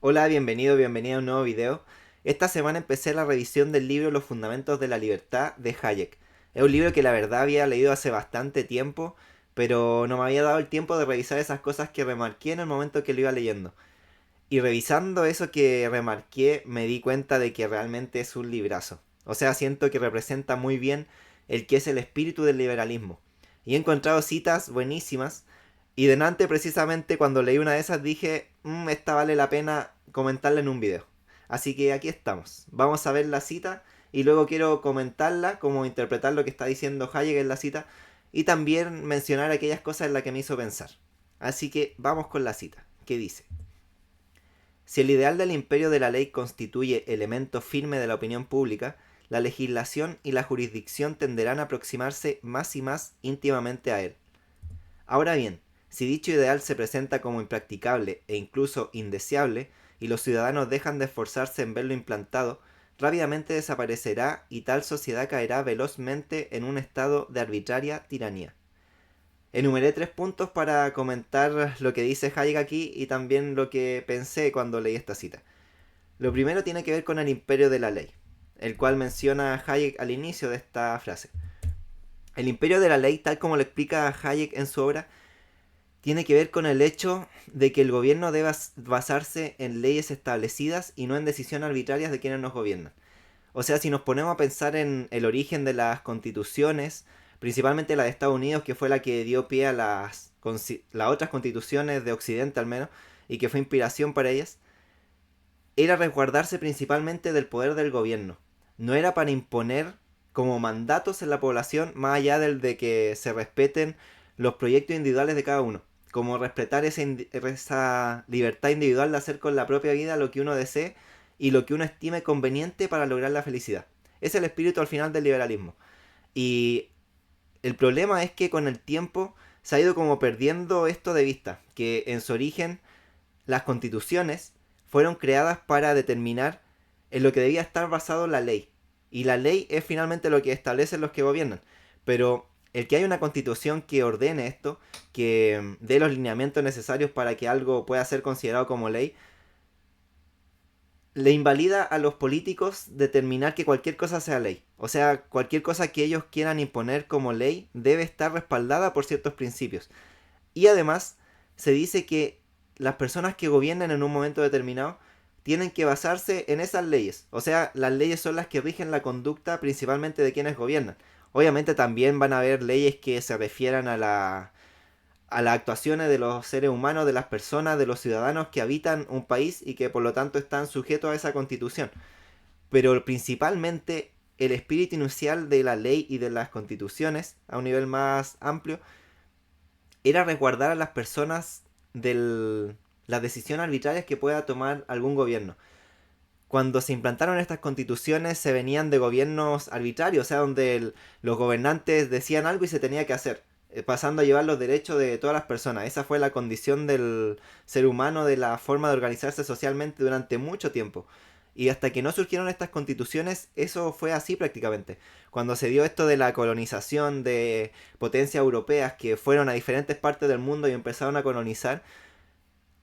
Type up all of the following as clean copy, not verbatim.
Hola, bienvenido a un nuevo video. Esta semana empecé la revisión del libro Los Fundamentos de la Libertad de Hayek. Es un libro que la verdad había leído hace bastante tiempo, pero no me había dado el tiempo de revisar esas cosas que remarqué en el momento que lo iba leyendo. Y revisando eso que remarqué me di cuenta de que realmente es un librazo. O sea, siento que representa muy bien el que es el espíritu del liberalismo. Y he encontrado citas buenísimas. Y delante precisamente cuando leí una de esas dije, esta vale la pena comentarla en un video. Así que aquí estamos. Vamos a ver la cita y luego quiero comentarla, como interpretar lo que está diciendo Hayek en la cita y también mencionar aquellas cosas en las que me hizo pensar. Así que vamos con la cita, que dice: si el ideal del imperio de la ley constituye elemento firme de la opinión pública, la legislación y la jurisdicción tenderán a aproximarse más y más íntimamente a él. Ahora bien, si dicho ideal se presenta como impracticable e incluso indeseable, y los ciudadanos dejan de esforzarse en verlo implantado, rápidamente desaparecerá y tal sociedad caerá velozmente en un estado de arbitraria tiranía. Enumeré 3 puntos para comentar lo que dice Hayek aquí y también lo que pensé cuando leí esta cita. Lo primero tiene que ver con el imperio de la ley, el cual menciona Hayek al inicio de esta frase. El imperio de la ley, tal como lo explica Hayek en su obra, tiene que ver con el hecho de que el gobierno debe basarse en leyes establecidas y no en decisiones arbitrarias de quienes nos gobiernan. O sea, si nos ponemos a pensar en el origen de las constituciones, principalmente la de Estados Unidos, que fue la que dio pie a las otras constituciones de Occidente al menos, y que fue inspiración para ellas, era resguardarse principalmente del poder del gobierno. No era para imponer como mandatos en la población más allá del de que se respeten los proyectos individuales de cada uno. Como respetar esa libertad individual de hacer con la propia vida lo que uno desee y lo que uno estime conveniente para lograr la felicidad. Es el espíritu al final del liberalismo. Y el problema es que con el tiempo se ha ido como perdiendo esto de vista, que en su origen las constituciones fueron creadas para determinar en lo que debía estar basado la ley. Y la ley es finalmente lo que establecen los que gobiernan. Pero el que haya una constitución que ordene esto, que dé los lineamientos necesarios para que algo pueda ser considerado como ley, le invalida a los políticos determinar que cualquier cosa sea ley. O sea, cualquier cosa que ellos quieran imponer como ley debe estar respaldada por ciertos principios. Y además se dice que las personas que gobiernan en un momento determinado tienen que basarse en esas leyes. O sea, las leyes son las que rigen la conducta principalmente de quienes gobiernan. Obviamente también van a haber leyes que se refieran a las actuaciones de los seres humanos, de las personas, de los ciudadanos que habitan un país y que por lo tanto están sujetos a esa constitución. Pero principalmente el espíritu inicial de la ley y de las constituciones, a un nivel más amplio, era resguardar a las personas de las decisiones arbitrarias que pueda tomar algún gobierno. Cuando se implantaron estas constituciones se venían de gobiernos arbitrarios, o sea, donde los gobernantes decían algo y se tenía que hacer, pasando a llevar los derechos de todas las personas. Esa fue la condición del ser humano, de la forma de organizarse socialmente durante mucho tiempo. Y hasta que no surgieron estas constituciones, eso fue así prácticamente. Cuando se dio esto de la colonización de potencias europeas que fueron a diferentes partes del mundo y empezaron a colonizar,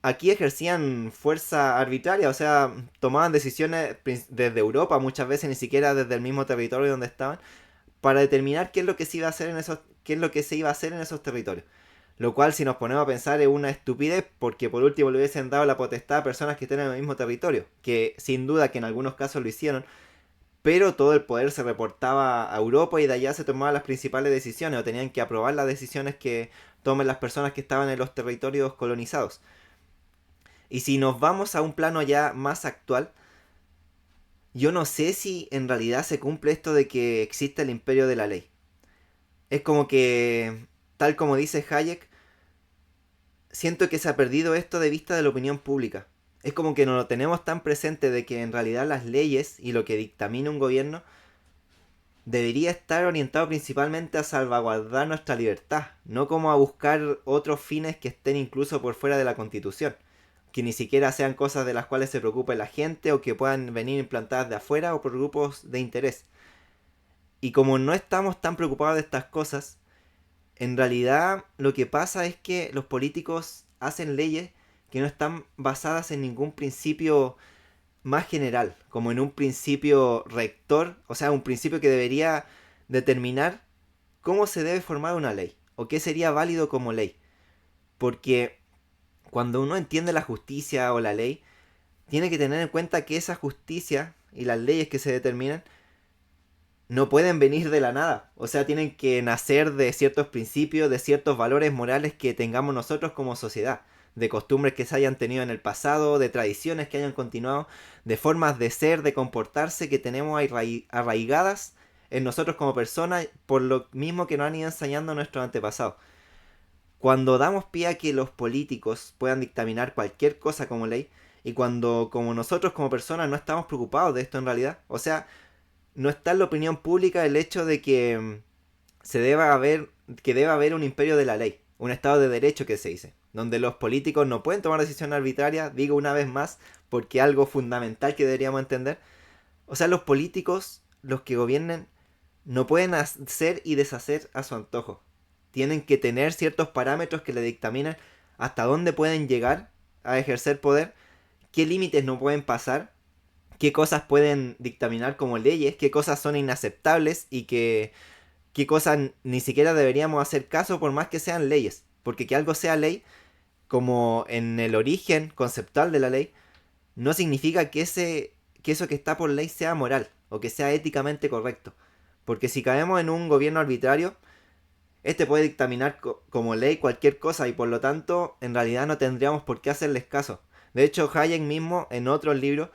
aquí ejercían fuerza arbitraria, o sea, tomaban decisiones desde Europa, muchas veces ni siquiera desde el mismo territorio donde estaban, para determinar qué es lo que se iba a hacer en esos, qué es lo que se iba a hacer en esos territorios. Lo cual, si nos ponemos a pensar, es una estupidez porque por último le hubiesen dado la potestad a personas que estén en el mismo territorio, que sin duda que en algunos casos lo hicieron, pero todo el poder se reportaba a Europa y de allá se tomaban las principales decisiones o tenían que aprobar las decisiones que tomen las personas que estaban en los territorios colonizados. Y si nos vamos a un plano ya más actual, yo no sé si en realidad se cumple esto de que existe el imperio de la ley. Es como que, tal como dice Hayek, siento que se ha perdido esto de vista de la opinión pública. Es como que no lo tenemos tan presente de que en realidad las leyes y lo que dictamina un gobierno debería estar orientado principalmente a salvaguardar nuestra libertad, no como a buscar otros fines que estén incluso por fuera de la constitución, que ni siquiera sean cosas de las cuales se preocupe la gente o que puedan venir implantadas de afuera o por grupos de interés. Y como no estamos tan preocupados de estas cosas, en realidad lo que pasa es que los políticos hacen leyes que no están basadas en ningún principio más general, como en un principio rector, o sea, un principio que debería determinar cómo se debe formar una ley, o qué sería válido como ley. Porque cuando uno entiende la justicia o la ley, tiene que tener en cuenta que esa justicia y las leyes que se determinan no pueden venir de la nada. O sea, tienen que nacer de ciertos principios, de ciertos valores morales que tengamos nosotros como sociedad. De costumbres que se hayan tenido en el pasado, de tradiciones que hayan continuado, de formas de ser, de comportarse que tenemos arraigadas en nosotros como personas por lo mismo que nos han ido enseñando nuestros antepasados. Cuando damos pie a que los políticos puedan dictaminar cualquier cosa como ley, y cuando como nosotros como personas no estamos preocupados de esto en realidad, o sea, no está en la opinión pública el hecho de que se deba haber, que debe haber un imperio de la ley, un estado de derecho que se dice, donde los políticos no pueden tomar decisiones arbitrarias, digo una vez más, porque algo fundamental que deberíamos entender, o sea, los políticos, los que gobiernen, no pueden hacer y deshacer a su antojo. Tienen que tener ciertos parámetros que le dictaminan hasta dónde pueden llegar a ejercer poder, qué límites no pueden pasar, qué cosas pueden dictaminar como leyes, qué cosas son inaceptables y qué cosas ni siquiera deberíamos hacer caso por más que sean leyes. Porque que algo sea ley, como en el origen conceptual de la ley, no significa que eso que está por ley sea moral o que sea éticamente correcto. Porque si caemos en un gobierno arbitrario, este puede dictaminar como ley cualquier cosa y por lo tanto en realidad no tendríamos por qué hacerles caso. De hecho, Hayek mismo en otros libros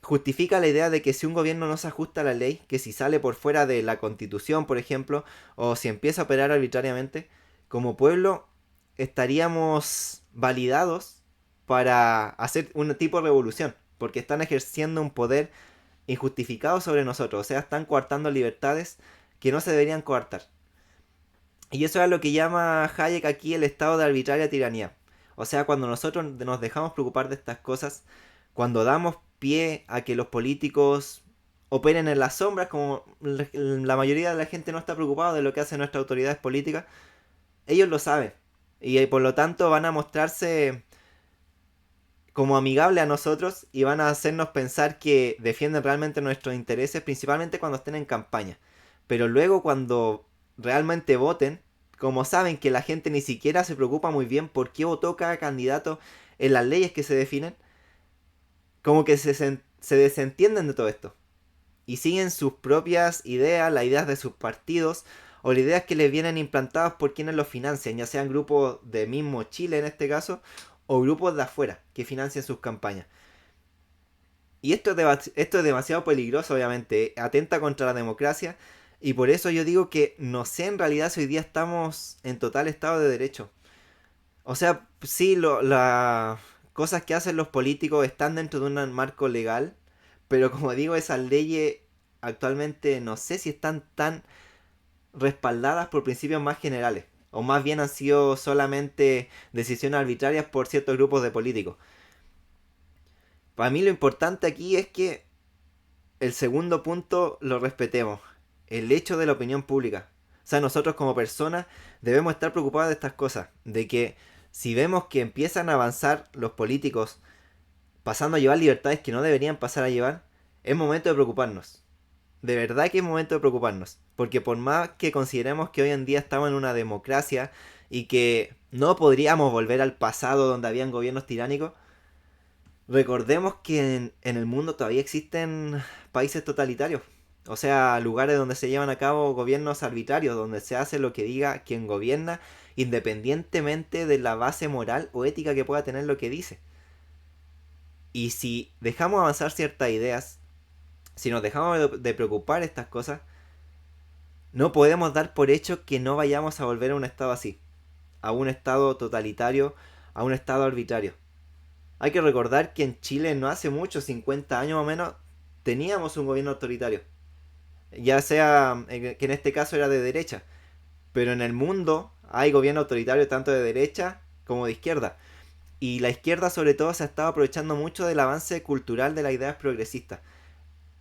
justifica la idea de que si un gobierno no se ajusta a la ley, que si sale por fuera de la constitución, por ejemplo, o si empieza a operar arbitrariamente, como pueblo estaríamos validados para hacer un tipo de revolución, porque están ejerciendo un poder injustificado sobre nosotros, o sea, están coartando libertades que no se deberían coartar. Y eso es lo que llama Hayek aquí el estado de arbitraria tiranía. O sea, cuando nosotros nos dejamos preocupar de estas cosas, cuando damos pie a que los políticos operen en las sombras, como la mayoría de la gente no está preocupada de lo que hacen nuestras autoridades políticas, ellos lo saben. Y por lo tanto van a mostrarse como amigables a nosotros y van a hacernos pensar que defienden realmente nuestros intereses, principalmente cuando estén en campaña. Pero luego cuando realmente voten, como saben que la gente ni siquiera se preocupa muy bien por qué votó cada candidato en las leyes que se definen, como que se desentienden de todo esto. Y siguen sus propias ideas, las ideas de sus partidos, o las ideas que les vienen implantadas por quienes los financian, ya sean grupos de mismo Chile en este caso, o grupos de afuera que financian sus campañas. Y esto es demasiado peligroso, obviamente, atenta contra la democracia, y por eso yo digo que no sé en realidad si hoy día estamos en total estado de derecho. O sea, sí, las cosas que hacen los políticos están dentro de un marco legal, pero como digo, esas leyes actualmente no sé si están tan respaldadas por principios más generales, o más bien han sido solamente decisiones arbitrarias por ciertos grupos de políticos. Para mí lo importante aquí es que el segundo punto lo respetemos, el hecho de la opinión pública. O sea, nosotros como personas debemos estar preocupados de estas cosas, de que si vemos que empiezan a avanzar los políticos pasando a llevar libertades que no deberían pasar a llevar, es momento de preocuparnos. De verdad que es momento de preocuparnos. Porque por más que consideremos que hoy en día estamos en una democracia y que no podríamos volver al pasado donde habían gobiernos tiránicos, recordemos que en el mundo todavía existen países totalitarios. O sea, lugares donde se llevan a cabo gobiernos arbitrarios, donde se hace lo que diga quien gobierna, independientemente de la base moral o ética que pueda tener lo que dice. Y si dejamos avanzar ciertas ideas, si nos dejamos de preocupar estas cosas, no podemos dar por hecho que no vayamos a volver a un estado así, a un estado totalitario, a un estado arbitrario. Hay que recordar que en Chile no hace mucho, 50 años o menos, teníamos un gobierno autoritario. Ya sea que en este caso era de derecha, pero en el mundo hay gobierno autoritario tanto de derecha como de izquierda. Y la izquierda sobre todo se ha estado aprovechando mucho del avance cultural de las ideas progresistas.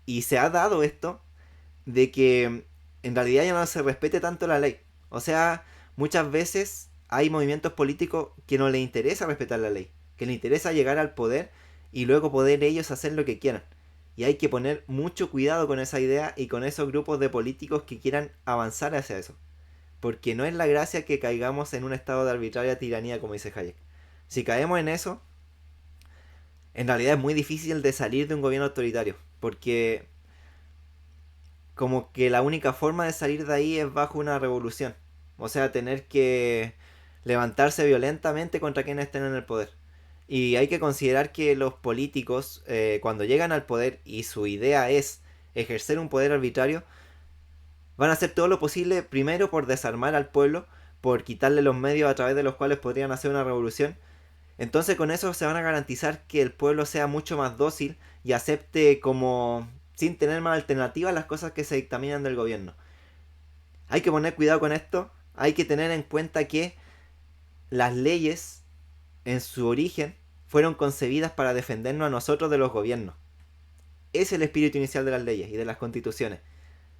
Y se ha dado esto de que en realidad ya no se respete tanto la ley. O sea, muchas veces hay movimientos políticos que no les interesa respetar la ley, que les interesa llegar al poder y luego poder ellos hacer lo que quieran. Y hay que poner mucho cuidado con esa idea y con esos grupos de políticos que quieran avanzar hacia eso. Porque no es la gracia que caigamos en un estado de arbitraria tiranía, como dice Hayek. Si caemos en eso, en realidad es muy difícil de salir de un gobierno autoritario. Porque como que la única forma de salir de ahí es bajo una revolución. O sea, tener que levantarse violentamente contra quienes estén en el poder. Y hay que considerar que los políticos, cuando llegan al poder y su idea es ejercer un poder arbitrario, van a hacer todo lo posible primero por desarmar al pueblo, por quitarle los medios a través de los cuales podrían hacer una revolución. Entonces con eso se van a garantizar que el pueblo sea mucho más dócil y acepte como sin tener más alternativas las cosas que se dictaminan del gobierno. Hay que poner cuidado con esto, hay que tener en cuenta que las leyes en su origen fueron concebidas para defendernos a nosotros de los gobiernos. Ese es el espíritu inicial de las leyes y de las constituciones.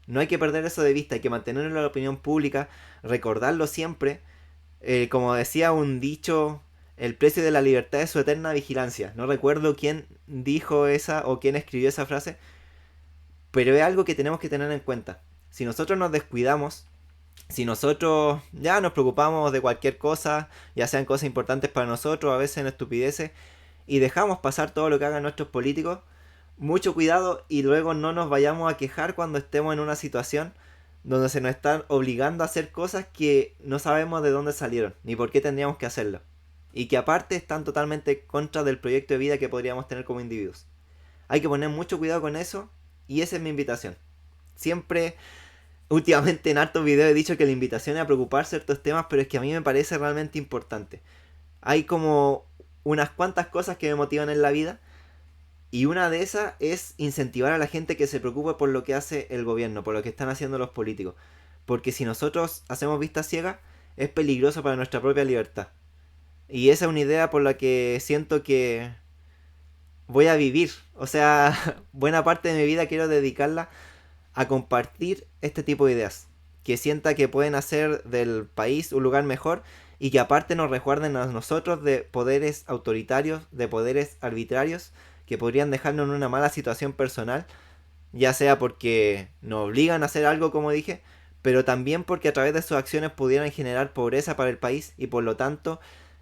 No hay que perder eso de vista, hay que mantenerlo en la opinión pública, recordarlo siempre. Como decía un dicho, el precio de la libertad es su eterna vigilancia. No recuerdo quién dijo esa o quién escribió esa frase, pero es algo que tenemos que tener en cuenta. Si nosotros nos descuidamos, si nosotros ya nos preocupamos de cualquier cosa, ya sean cosas importantes para nosotros, a veces en estupideces, y dejamos pasar todo lo que hagan nuestros políticos, mucho cuidado y luego no nos vayamos a quejar cuando estemos en una situación donde se nos están obligando a hacer cosas que no sabemos de dónde salieron, ni por qué tendríamos que hacerlo. Y que aparte están totalmente contra del proyecto de vida que podríamos tener como individuos. Hay que poner mucho cuidado con eso y esa es mi invitación. Siempre, últimamente en hartos videos he dicho que la invitación es a preocuparse de ciertos temas, pero es que a mí me parece realmente importante. Hay como unas cuantas cosas que me motivan en la vida y una de esas es incentivar a la gente que se preocupe por lo que hace el gobierno, por lo que están haciendo los políticos. Porque si nosotros hacemos vista ciega, es peligroso para nuestra propia libertad. Y esa es una idea por la que siento que voy a vivir. O sea, buena parte de mi vida quiero dedicarla a compartir este tipo de ideas. Que sienta que pueden hacer del país un lugar mejor y que aparte nos resguarden a nosotros de poderes autoritarios, de poderes arbitrarios que podrían dejarnos en una mala situación personal, ya sea porque nos obligan a hacer algo como dije, pero también porque a través de sus acciones pudieran generar pobreza para el país y por lo tanto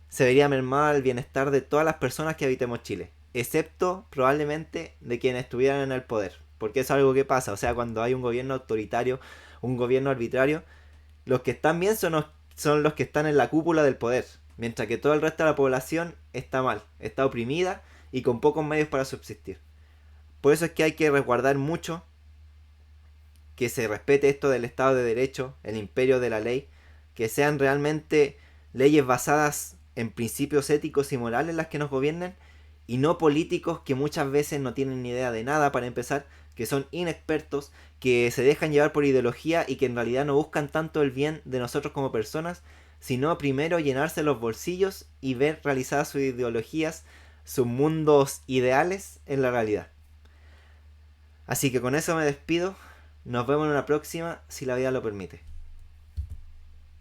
se vería mermado el bienestar de todas las personas que habitemos Chile, excepto probablemente de quienes estuvieran en el poder, porque es algo que pasa, o sea, cuando hay un gobierno autoritario, un gobierno arbitrario, los que están bien son los que están en la cúpula del poder, mientras que todo el resto de la población está mal, está oprimida y con pocos medios para subsistir. Por eso es que hay que resguardar mucho que se respete esto del Estado de Derecho, el imperio de la ley, que sean realmente leyes basadas en principios éticos y morales las que nos gobiernen y no políticos que muchas veces no tienen ni idea de nada para empezar, que son inexpertos, que se dejan llevar por ideología y que en realidad no buscan tanto el bien de nosotros como personas, sino primero llenarse los bolsillos y ver realizadas sus ideologías, sus mundos ideales en la realidad. Así que con eso me despido. Nos vemos en una próxima si la vida lo permite.